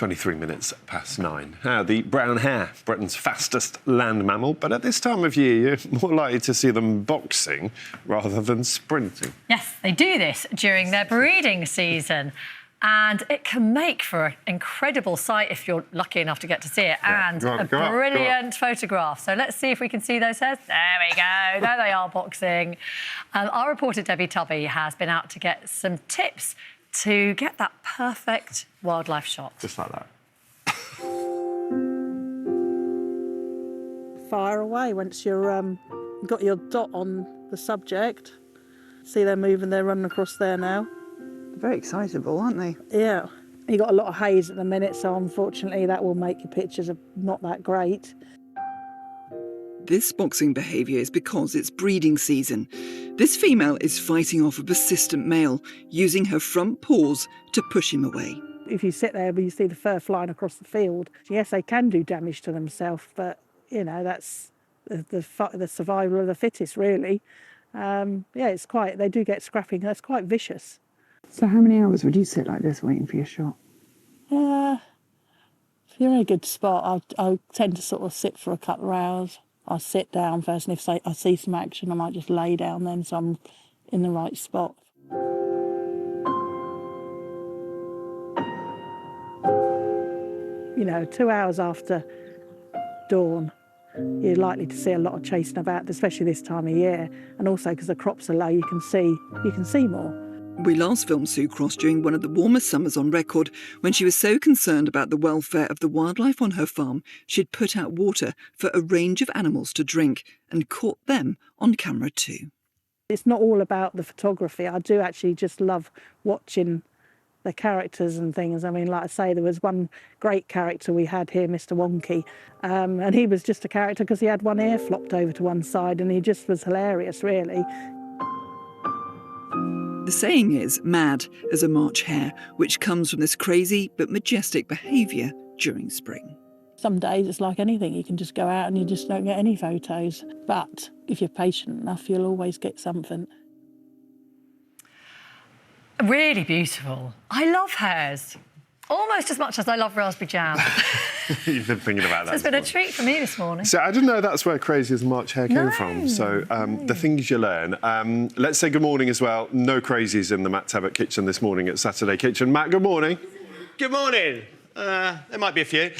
23 minutes past 9. Now, the brown hare, Britain's fastest land mammal, but at this time of year, you're more likely to see them boxing rather than sprinting. Yes, they do this during their breeding season. And it can make for an incredible sight if you're lucky enough to get to see it, and a brilliant photograph. So let's see if we can see those hares. There we go. There they are boxing. Our reporter, Debbie Tubby, has been out to get some tips to get that perfect wildlife shot. Just like that. Fire away once you're got your dot on the subject. See they're moving, they're running across there now. Very excitable, aren't they? Yeah. You got a lot of haze at the minute, so unfortunately that will make your pictures not that great. This boxing behaviour is because it's breeding season. This female is fighting off a persistent male, using her front paws to push him away. If you sit there and you see the fur flying across the field, yes, they can do damage to themselves, but, you know, that's the survival of the fittest, really. Yeah, they do get scrapping. That's quite vicious. So how many hours would you sit like this waiting for your shot? If you're in a good spot, I tend to sort of sit for a couple of hours. I sit down first, and if I see some action, I might just lay down then, so I'm in the right spot. You know, 2 hours after dawn, you're likely to see a lot of chasing about, especially this time of year, and also because the crops are low, you can see more. We last filmed Sue Cross during one of the warmest summers on record, when she was so concerned about the welfare of the wildlife on her farm, she'd put out water for a range of animals to drink and caught them on camera too. It's not all about the photography. I do actually just love watching the characters and things. I mean, like I say, there was one great character we had here, Mr. Wonky, and he was just a character because he had one ear flopped over to one side, and he just was hilarious, really. The saying is mad as a March hare, which comes from this crazy but majestic behaviour during spring. Some days it's like anything, you can just go out and you just don't get any photos. But if you're patient enough, you'll always get something. Really beautiful. I love hares. Almost as much as I love raspberry jam. You've been thinking about that. So it's been a treat for me this morning. So I didn't know that's where crazy as March Hare came from. So the things you learn. Let's say good morning as well. No crazies in the Matt Tabbitt kitchen this morning at Saturday Kitchen. Matt, good morning. Good morning. There might be a few.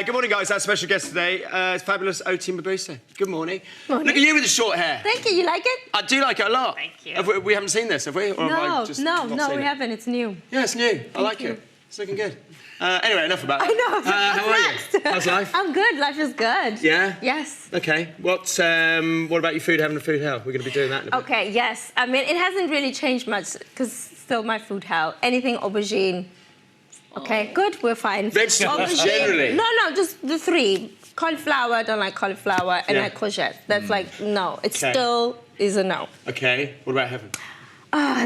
Good morning, guys. Our special guest today is fabulous Oti Mabuse. Good morning. Morning. Look at you with the short hair. Thank you. You like it? I do like it a lot. Thank you. We haven't seen this, have we? Or have I No, just not seen we it? haven't. It's new. Yeah, it's new. I like you. it. It's looking good. Anyway, enough about that. I know. How are you? How's life? I'm good. Life is good. Yeah? Yes. OK. What about your food, having a food hell? We're going to be doing that in a bit. OK, yes. I mean, it hasn't really changed much because still my food hell. Anything aubergine. OK, good. We're fine. Vegetables, generally? No, just the three. Cauliflower, I don't like cauliflower, and like courgette. That's like, no. It still is a no. OK. What about heaven?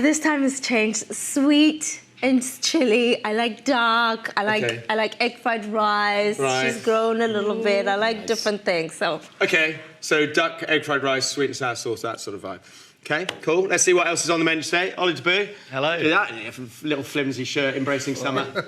This time has changed. Sweet and chili. I like dark. I like egg fried rice. Right. She's grown a little bit. I like different things. So. OK. So duck, egg fried rice, sweet and sour sauce, that sort of vibe. OK, cool. Let's see what else is on the menu today. Ollie Taboo. Hello. Look at that little flimsy shirt, embracing summer. What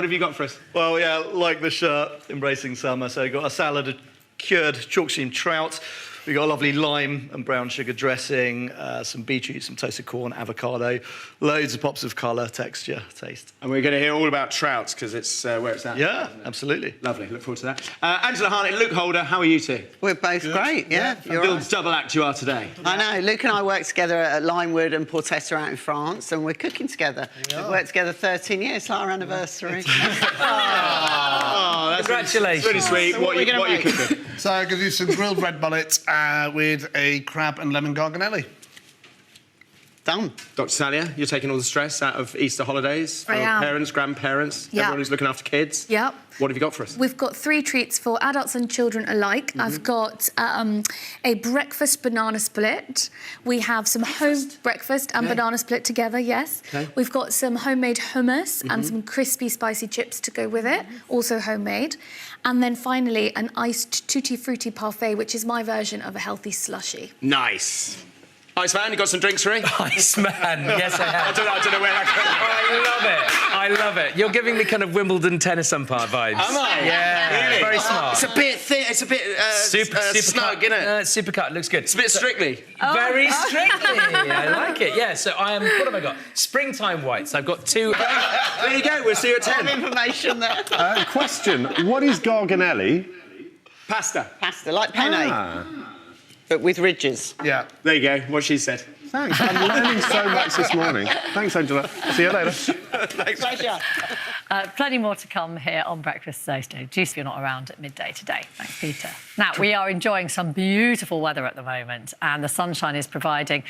have you got for us? Well, yeah, like the shirt, embracing summer. So we've got a salad of cured chalk stream trout. We've got a lovely lime and brown sugar dressing, some beetroot, some toasted corn, avocado, loads of pops of colour, texture, taste. And we're going to hear all about trouts, because it's where it's at. Yeah, absolutely. Lovely, look forward to that. Angela Harnett, Luke Holder, how are you two? We're both great, yeah. A real double act you are today. I know, Luke and I work together at Limewood and Portetta out in France, and we're cooking together. We've worked together 13 years, it's like our anniversary. Congratulations. Really sweet. So what are you cooking? So I'm going to do some grilled red mullet with a crab and lemon garganelli. Done. Dr. Salia, you're taking all the stress out of Easter holidays for I am. parents, grandparents, Yeah. everyone who's looking after kids. Yep. What have you got for us? We've got 3 treats for adults and children alike. I've got a breakfast banana split. We have some home breakfast and banana split together, yes. Okay. We've got some homemade hummus and some crispy, spicy chips to go with it, also homemade. And then finally, an iced tutti frutti parfait, which is my version of a healthy slushy. Nice. Iceman, you got some drinks for me? Iceman, yes I have. I don't know where that comes from. I love it. I love it. You're giving me kind of Wimbledon tennis umpire vibes. Am I? Yeah, really? very smart. It's a bit thin. It's a bit super snug, isn't it? Super cut. Looks good. It's a bit strictly. Very strictly. I like it. Yeah. So I am. What have I got? Springtime whites. I've got 2. There you go. We'll see you at 10. Information there. Question: what is garganelli? Pasta. Pasta, like penne, but with ridges. Yeah. There you go. What she said. Thanks. I'm learning so much this morning. Thanks, Angela. See you later. Thanks. Pleasure. Plenty more to come here on Breakfast Thursday. Juice if you're not around at midday today. Thanks, Peter. Now, we are enjoying some beautiful weather at the moment, and the sunshine is providing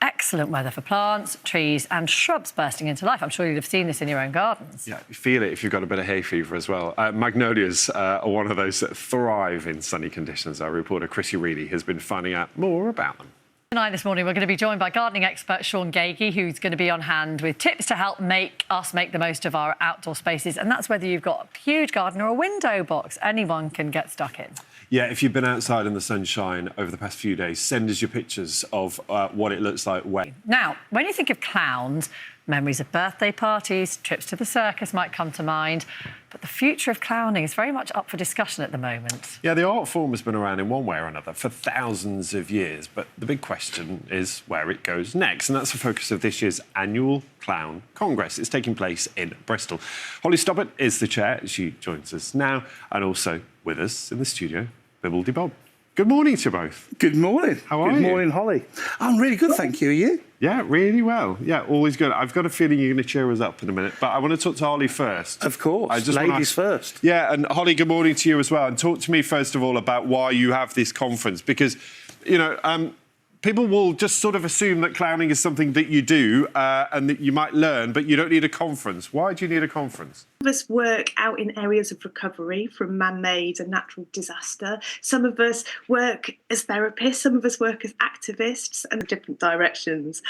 excellent weather for plants, trees and shrubs bursting into life. I'm sure you'd have seen this in your own gardens. Yeah, you feel it if you've got a bit of hay fever as well. Magnolias are one of those that thrive in sunny conditions. Our reporter Chrissy Reedy has been finding out more about them. Tonight this morning, we're going to be joined by gardening expert Sean Gagey, who's going to be on hand with tips to help make the most of our outdoor spaces. And that's whether you've got a huge garden or a window box. Anyone can get stuck in. Yeah, if you've been outside in the sunshine over the past few days, send us your pictures of what it looks like wet. Now, when you think of clowns, memories of birthday parties, trips to the circus might come to mind. But the future of clowning is very much up for discussion at the moment. Yeah, the art form has been around in one way or another for thousands of years, but the big question is where it goes next, and that's the focus of this year's annual Clown Congress. It's taking place in Bristol. Holly Stobbart is the chair. She joins us now, and also with us in the studio, Bibbledy Bob. Good morning to you both. Good morning. How are you? Good morning, Holly. I'm really good, thank you. Are you? Yeah, really well. Yeah, always good. I've got a feeling you're going to cheer us up in a minute, but I want to talk to Holly first. Of course, I just ladies first. Yeah, and Holly, good morning to you as well. And talk to me first of all about why you have this conference, because, you know, people will just sort of assume that clowning is something that you do and that you might learn, but you don't need a conference. Why do you need a conference? Some of us work out in areas of recovery from man-made and natural disaster. Some of us work as therapists, some of us work as activists, and different directions.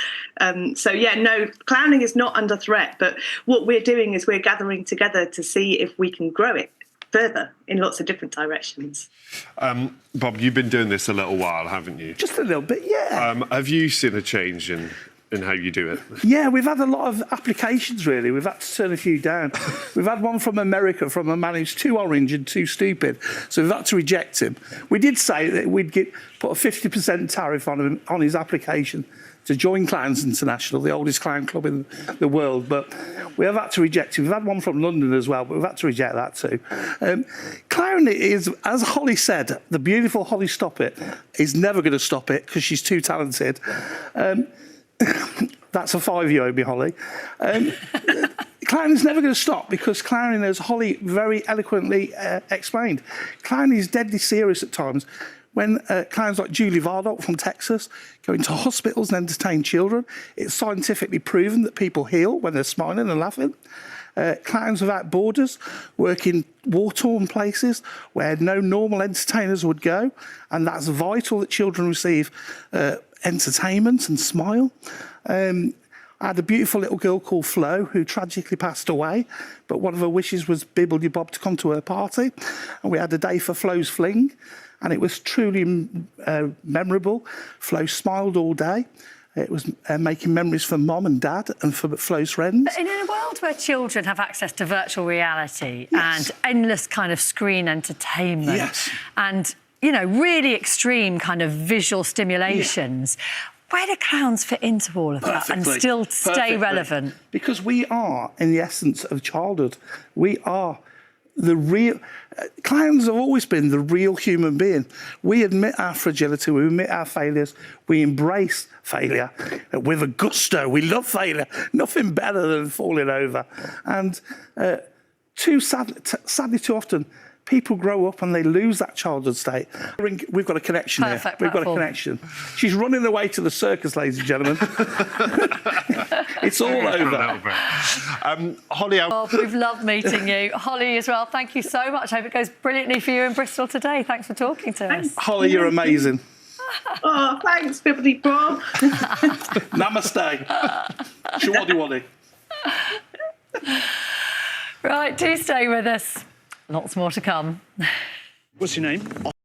So yeah, no, clowning is not under threat, but what we're doing is we're gathering together to see if we can grow it further in lots of different directions. Bob, you've been doing this a little while, haven't you? Just a little bit, yeah. Have you seen a change in how you do it? Yeah, we've had a lot of applications, really. We've had to turn a few down. We've had one from America from a man who's too orange and too stupid, so we've had to reject him. We did say that we'd put a 50% tariff on his application to join Clowns International, the oldest clown club in the world, but we have had to reject it. We've had one from London as well, but we've had to reject that too. Clown is, as Holly said, the beautiful Holly Stobbart is never going to stop it because she's too talented. That's a 5 you owe me, Holly. Clowning is never going to stop because clowning, as Holly very eloquently explained, clowning is deadly serious at times. When clowns like Julie Vardock from Texas go into hospitals and entertain children, it's scientifically proven that people heal when they're smiling and laughing. Clowns Without Borders work in war-torn places where no normal entertainers would go, and that's vital that children receive entertainment and smile. I had a beautiful little girl called Flo who tragically passed away, but one of her wishes was Bibbledy Bob to come to her party, and we had a day for Flo's Fling. And it was truly memorable. Flo smiled all day. It was making memories for Mom and Dad and for Flo's friends. But in a world where children have access to virtual reality and endless kind of screen entertainment and, you know, really extreme kind of visual stimulations, where do clowns fit into all of that and still stay relevant? Because we are, in the essence of childhood, we are the real... Clowns have always been the real human being. We admit our fragility, we admit our failures, we embrace failure with a gusto. We love failure. Nothing better than falling over. And sadly, too often, people grow up and they lose that childhood state. We've got a connection here. We've got a connection. She's running away to the circus, ladies and gentlemen. It's all over. Holly, Bob, we've loved meeting you. Holly as well, thank you so much. I hope it goes brilliantly for you in Bristol today. Thanks for talking to us. Holly, you're amazing. Oh, thanks, Bibbledy Bob. Namaste. Shawaddy-waddy. Right, do stay with us. Lots more to come. What's your name?